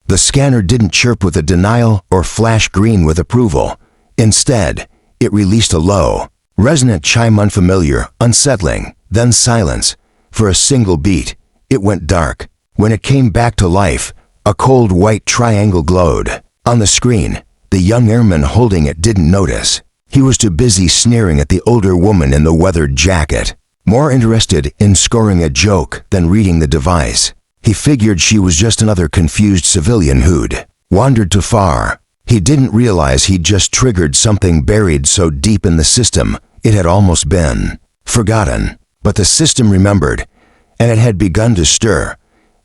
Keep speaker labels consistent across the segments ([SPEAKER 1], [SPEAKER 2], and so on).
[SPEAKER 1] The scanner didn't chirp with a denial or flash green with approval. Instead, it released a low, resonant chime, unfamiliar, unsettling, then silence. For a single beat, it went dark. When it came back to life, a cold white triangle glowed. On the screen, the young airman holding it didn't notice. He was too busy sneering at the older woman in the weathered jacket, more interested in scoring a joke than reading the device. He figured she was just another confused civilian who'd wandered too far. He didn't realize he'd just triggered something buried so deep in the system it had almost been forgotten. But the system remembered, and it had begun to stir.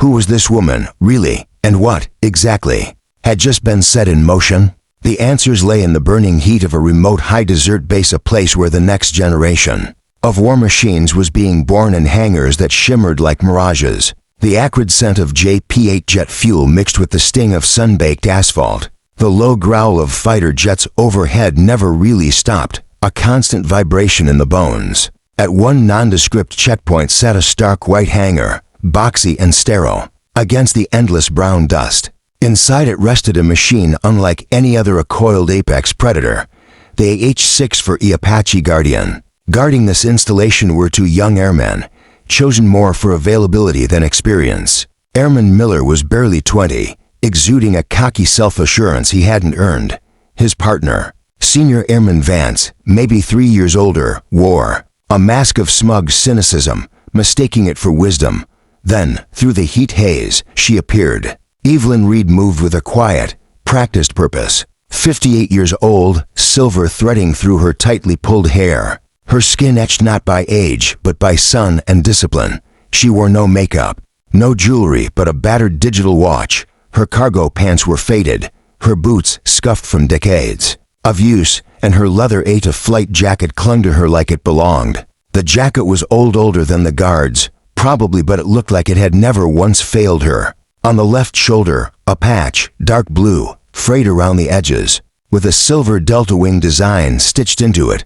[SPEAKER 1] Who was this woman, really, and what, exactly, had just been set in motion? The answers lay in the burning heat of a remote high-desert base, a place where the next generation of war machines was being born in hangars that shimmered like mirages. The acrid scent of JP-8 jet fuel mixed with the sting of sun-baked asphalt. The low growl of fighter jets overhead never really stopped, a constant vibration in the bones. At one nondescript checkpoint sat a stark white hangar, boxy and sterile, against the endless brown dust. Inside it rested a machine unlike any other, a coiled apex predator, the H-6 for E Apache Guardian. Guarding this installation were two young airmen, chosen more for availability than experience. Airman Miller was barely 20, exuding a cocky self-assurance he hadn't earned. His partner, Senior Airman Vance, maybe 3 years older, wore a mask of smug cynicism, mistaking it for wisdom. Then, through the heat haze, she appeared. Evelyn Reed moved with a quiet, practiced purpose. 58 years old, silver threading through her tightly pulled hair. Her skin etched not by age, but by sun and discipline. She wore no makeup, no jewelry, but a battered digital watch. Her cargo pants were faded, her boots scuffed from decades of use, and her leather A-to-flight jacket clung to her like it belonged. The jacket was older than the guards, probably, but it looked like it had never once failed her. On the left shoulder, a patch, dark blue, frayed around the edges, with a silver delta wing design stitched into it,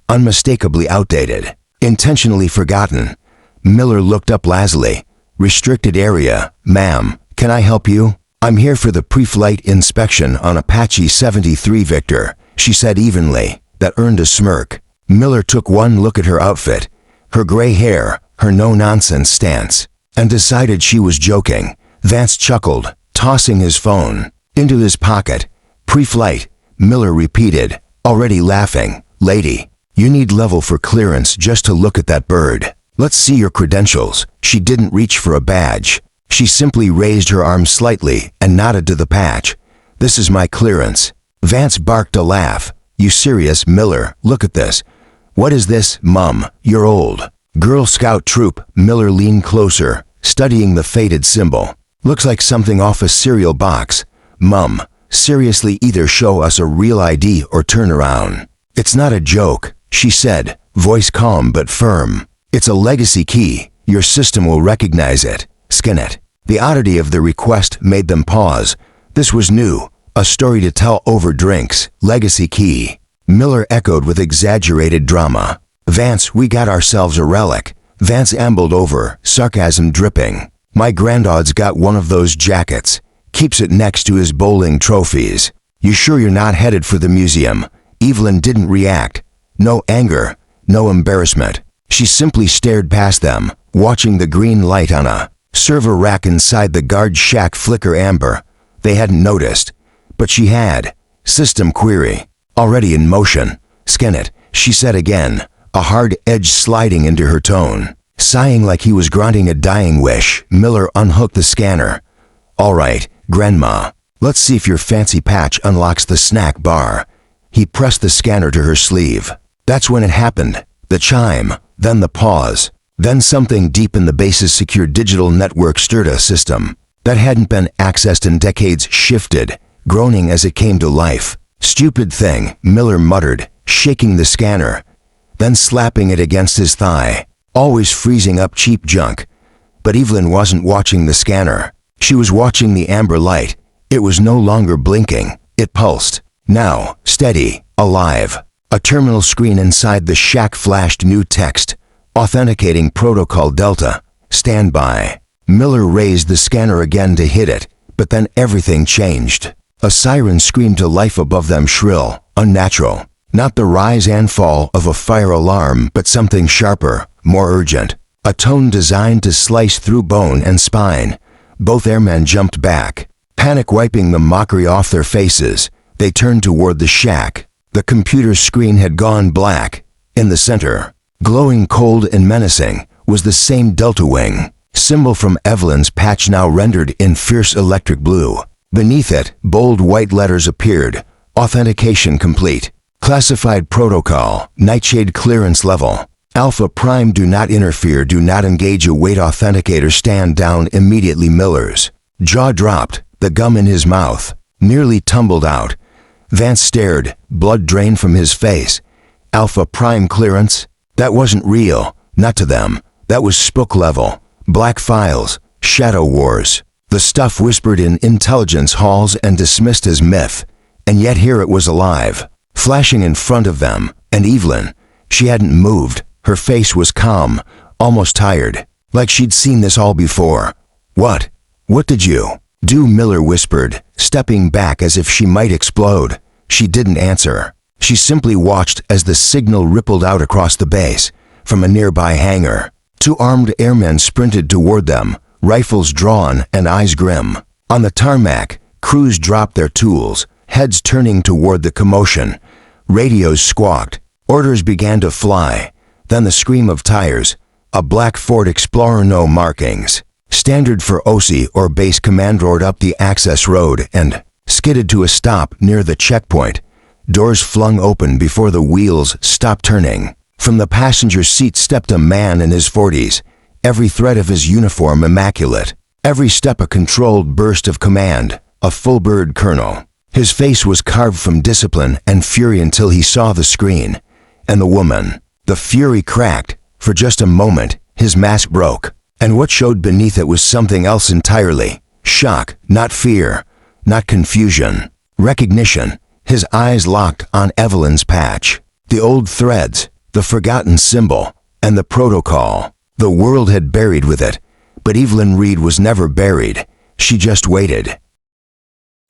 [SPEAKER 1] unmistakably outdated, intentionally forgotten. Miller looked up lazily. Restricted area, ma'am, can I help you? I'm here for the pre-flight inspection on Apache 73 Victor, she said evenly. That earned a smirk. Miller took one look at her outfit, her gray hair, her no-nonsense stance, and decided she was joking. Vance chuckled, tossing his phone into his pocket. Pre-flight, Miller repeated, already laughing. Lady, you need level for clearance just to look at that bird. Let's see your credentials. She didn't reach for a badge. She simply raised her arm slightly and nodded to the patch. This is my clearance. Vance barked a laugh. You serious, Miller? Look at this. What is this, Mum? You're old. Girl Scout troop. Miller leaned closer, studying the faded symbol. Looks like something off a cereal box. Mum, seriously, either show us a real ID or turn around. It's not a joke, she said, voice calm but firm. It's a legacy key. Your system will recognize it. Scan it. The oddity of the request made them pause. This was new, a story to tell over drinks. Legacy key. Miller echoed with exaggerated drama. Vance, we got ourselves a relic. Vance ambled over, sarcasm dripping. My granddad's got one of those jackets. Keeps it next to his bowling trophies. You sure you're not headed for the museum? Evelyn didn't react. No anger, no embarrassment. She simply stared past them, watching the green light on a server rack inside the guard shack flicker amber. They hadn't noticed, but she had. System query. Already in motion. Scan it, she said again, a hard edge sliding into her tone. Sighing like he was granting a dying wish, Miller unhooked the scanner. All right, Grandma, let's see if your fancy patch unlocks the snack bar. He pressed the scanner to her sleeve. That's when it happened. The chime, then the pause, then something deep in the base's secure digital network stirred a system that hadn't been accessed in decades shifted, groaning as it came to life. Stupid thing, Miller muttered, shaking the scanner, then slapping it against his thigh. Always freezing up cheap junk. But Evelyn wasn't watching the scanner. She was watching the amber light. It was no longer blinking. It pulsed. Now, steady, alive. A terminal screen inside the shack flashed new text. Authenticating Protocol Delta. Stand by. Miller raised the scanner again to hit it, But then everything changed. A siren screamed to life above them, shrill, unnatural. Not the rise and fall of a fire alarm, but something sharper, more urgent. A tone designed to slice through bone and spine. Both airmen jumped back, panic wiping the mockery off their faces. They turned toward the shack. The computer screen had gone black. In the center, glowing cold and menacing, was the same Delta Wing symbol from Evelyn's patch, now rendered in fierce electric blue. Beneath it, bold white letters appeared. Authentication complete. Classified protocol, Nightshade clearance level. Alpha Prime, do not interfere, do not engage, await authenticator, stand down immediately. Miller's jaw dropped, the gum in his mouth nearly tumbled out. Vance stared, blood drained from his face. Alpha Prime clearance? That wasn't real, not to them. That was spook level. Black files, shadow wars. The stuff whispered in intelligence halls and dismissed as myth. And yet here it was alive, flashing in front of them. And Evelyn, she hadn't moved. Her face was calm, almost tired, like she'd seen this all before. What did you do?" Miller whispered, stepping back as if she might explode. She didn't answer. She simply watched as the signal rippled out across the base. From a nearby hangar, 2 armed airmen sprinted toward them, rifles drawn and eyes grim. On the tarmac, crews dropped their tools, heads turning toward the commotion. Radios squawked. Orders began to fly. Then the scream of tires. A black Ford Explorer, no markings. Standard for OC or base command, roared up the access road and skidded to a stop near the checkpoint. Doors flung open before the wheels stopped turning. From the passenger seat stepped a man in his 40s, every thread of his uniform immaculate. Every step a controlled burst of command, a full-bird colonel. His face was carved from discipline and fury until he saw the screen. And the woman. The fury cracked. For just a moment, his mask broke. And what showed beneath it was something else entirely. Shock, not fear, not confusion. Recognition. His eyes locked on Evelyn's patch. The old threads, the forgotten symbol, and the protocol. The world had buried with it. But Evelyn Reed was never buried. She just waited.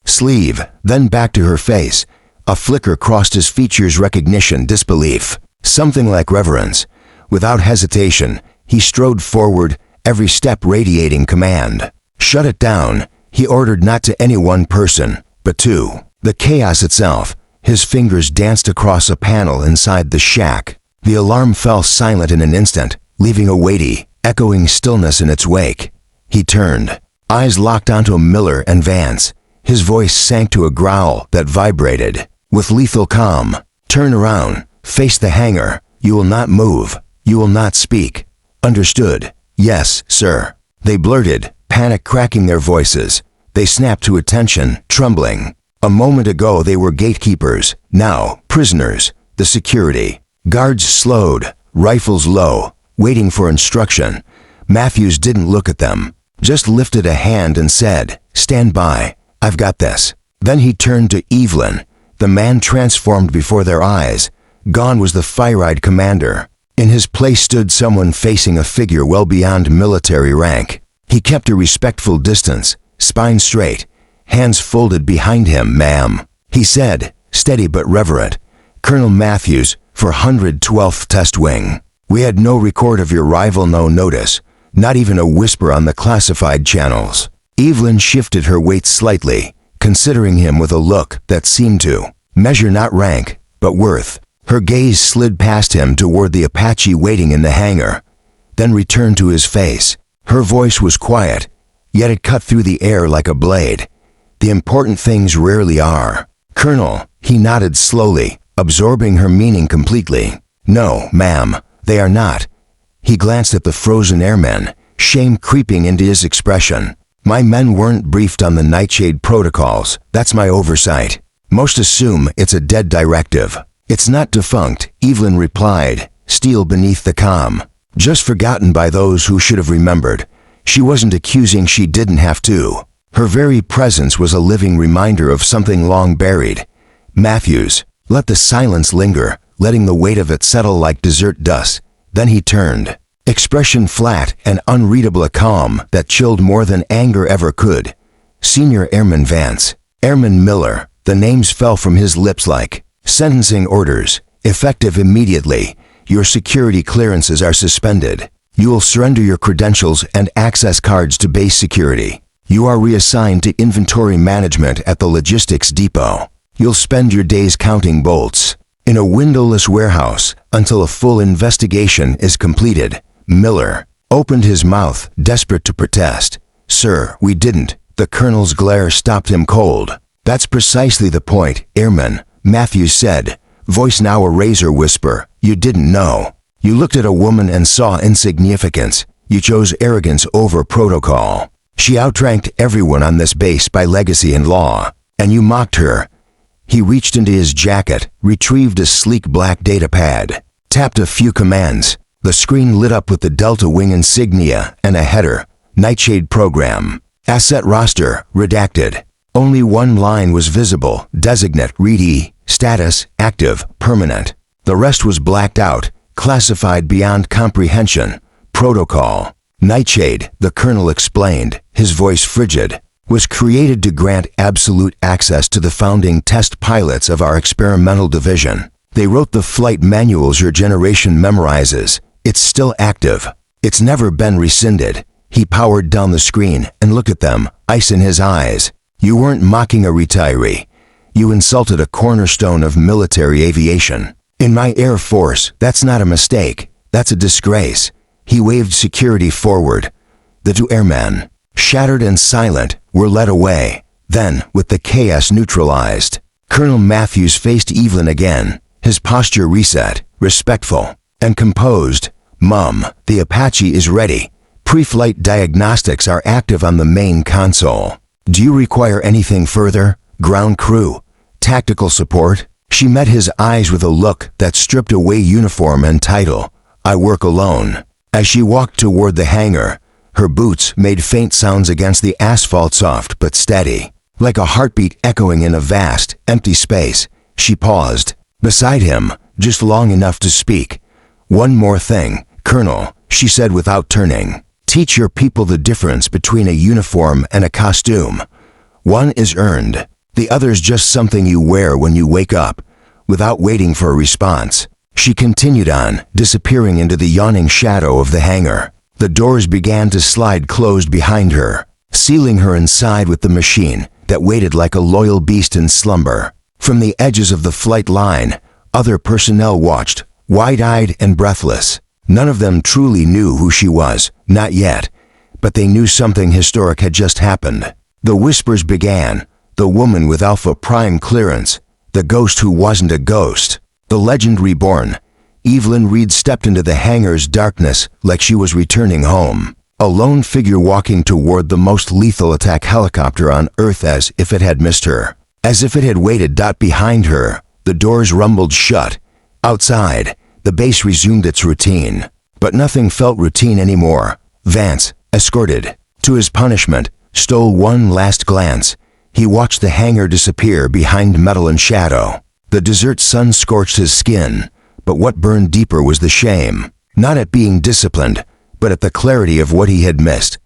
[SPEAKER 1] Sleeve, then back to her face. A flicker crossed his features, recognition, disbelief. Something like reverence. Without hesitation, he strode forward, every step radiating command. Shut it down, he ordered, not to any one person, but to the chaos itself. His fingers danced across a panel inside the shack. The alarm fell silent in an instant, leaving a weighty, echoing stillness in its wake. He turned, eyes locked onto Miller and Vance. His voice sank to a growl that vibrated. With lethal calm, "Turn around, face the hangar. You will not move. You will not speak." "Understood." "Yes, sir." They blurted, panic cracking their voices. They snapped to attention, trembling. A moment ago they were gatekeepers, now prisoners. The security guards slowed, rifles low, waiting for instruction. Matthews didn't look at them, just lifted a hand and said, "Stand by. I've got this." Then he turned to Evelyn. The man transformed before their eyes. Gone was the fire-eyed commander. In his place stood someone facing a figure well beyond military rank. He kept a respectful distance, spine straight, hands folded behind him. "Ma'am," he said, steady but reverent. "Colonel Matthews, for 112th Test Wing. We had no record of your arrival, no notice, not even a whisper on the classified channels." Evelyn shifted her weight slightly, considering him with a look that seemed to measure not rank, but worth. Her gaze slid past him toward the Apache waiting in the hangar, then returned to his face. Her voice was quiet, yet it cut through the air like a blade. "The important things rarely are." "Colonel," he nodded slowly, absorbing her meaning completely. "No, ma'am, they are not." He glanced at the frozen airmen, shame creeping into his expression. "My men weren't briefed on the Nightshade protocols. That's my oversight. Most assume it's a dead directive." "It's not defunct," Evelyn replied, steel beneath the calm. "Just forgotten by those who should have remembered." She wasn't accusing, she didn't have to. Her very presence was a living reminder of something long buried. Matthews let the silence linger, letting the weight of it settle like desert dust. Then he turned, expression flat and unreadable, a calm that chilled more than anger ever could. Senior Airman Vance. Airman Miller. The names fell from his lips like sentencing orders. Effective immediately. Your security clearances are suspended. You will surrender your credentials and access cards to base security. You are reassigned to inventory management at the logistics depot. You'll spend your days counting bolts in a windowless warehouse until a full investigation is completed. Miller opened his mouth, desperate to protest. Sir, we didn't. The colonel's glare stopped him cold. That's precisely the point, Airman, Matthews said, voice now a razor whisper. You didn't know. You looked at a woman and saw insignificance. You chose arrogance over protocol. She outranked everyone on this base by legacy and law, and you mocked her. He reached into his jacket, retrieved a sleek black data pad, tapped a few commands. The screen lit up with the Delta Wing insignia and a header, Nightshade Program. Asset roster, redacted. Only one line was visible, designate, readee, status, active, permanent. The rest was blacked out, classified beyond comprehension. Protocol. Nightshade, the colonel explained, his voice frigid, was created to grant absolute access to the founding test pilots of our experimental division. They wrote the flight manuals your generation memorizes. It's still active. It's never been rescinded. He powered down the screen and looked at them, ice in his eyes. You weren't mocking a retiree. You insulted a cornerstone of military aviation. In my Air Force, that's not a mistake. That's a disgrace. He waved security forward. The two airmen, shattered and silent, were led away. Then, with the chaos neutralized, Colonel Matthews faced Evelyn again, his posture reset, respectful and composed. Mum, the Apache is ready. Pre-flight diagnostics are active on the main console. Do you require anything further? Ground crew? Tactical support? She met his eyes with a look that stripped away uniform and title. I work alone. As she walked toward the hangar, her boots made faint sounds against the asphalt, soft but steady. Like a heartbeat echoing in a vast, empty space, she paused beside him, just long enough to speak. One more thing, Colonel, she said without turning. Teach your people the difference between a uniform and a costume. One is earned. The other's just something you wear when you wake up, without waiting for a response. She continued on, disappearing into the yawning shadow of the hangar. The doors began to slide closed behind her, sealing her inside with the machine that waited like a loyal beast in slumber. From the edges of the flight line, other personnel watched, wide-eyed and breathless. None of them truly knew who she was, not yet, but they knew something historic had just happened. The whispers began. The woman with Alpha Prime clearance, the ghost who wasn't a ghost, the legend reborn. Evelyn Reed stepped into the hangar's darkness like she was returning home, a lone figure walking toward the most lethal attack helicopter on Earth, as if it had missed her, as if it had waited. Behind her, the doors rumbled shut. Outside, the base resumed its routine, but nothing felt routine anymore. Vance, escorted to his punishment, stole one last glance. He watched the hangar disappear behind metal and shadow. The desert sun scorched his skin, but what burned deeper was the shame, not at being disciplined, but at the clarity of what he had missed.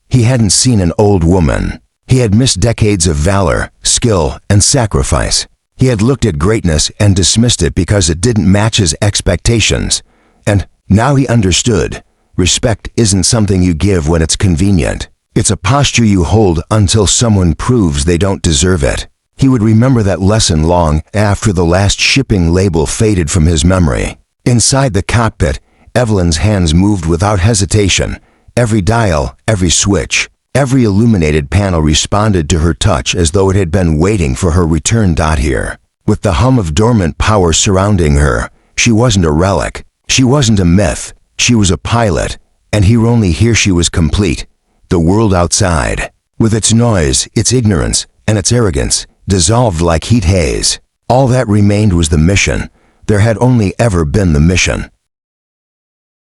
[SPEAKER 1] He hadn't seen an old woman. He had missed decades of valor, skill, and sacrifice. He had looked at greatness and dismissed it because it didn't match his expectations. And now he understood. Respect isn't something you give when it's convenient. It's a posture you hold until someone proves they don't deserve it. He would remember that lesson long after the last shipping label faded from his memory. Inside the cockpit, Evelyn's hands moved without hesitation. Every dial, every switch, every illuminated panel responded to her touch as though it had been waiting for her return. Here, with the hum of dormant power surrounding her, she wasn't a relic. She wasn't a myth. She was a pilot, and he only here she was complete. The world outside, with its noise, its ignorance, and its arrogance, dissolved like heat haze. All that remained was the mission. There had only ever been the mission.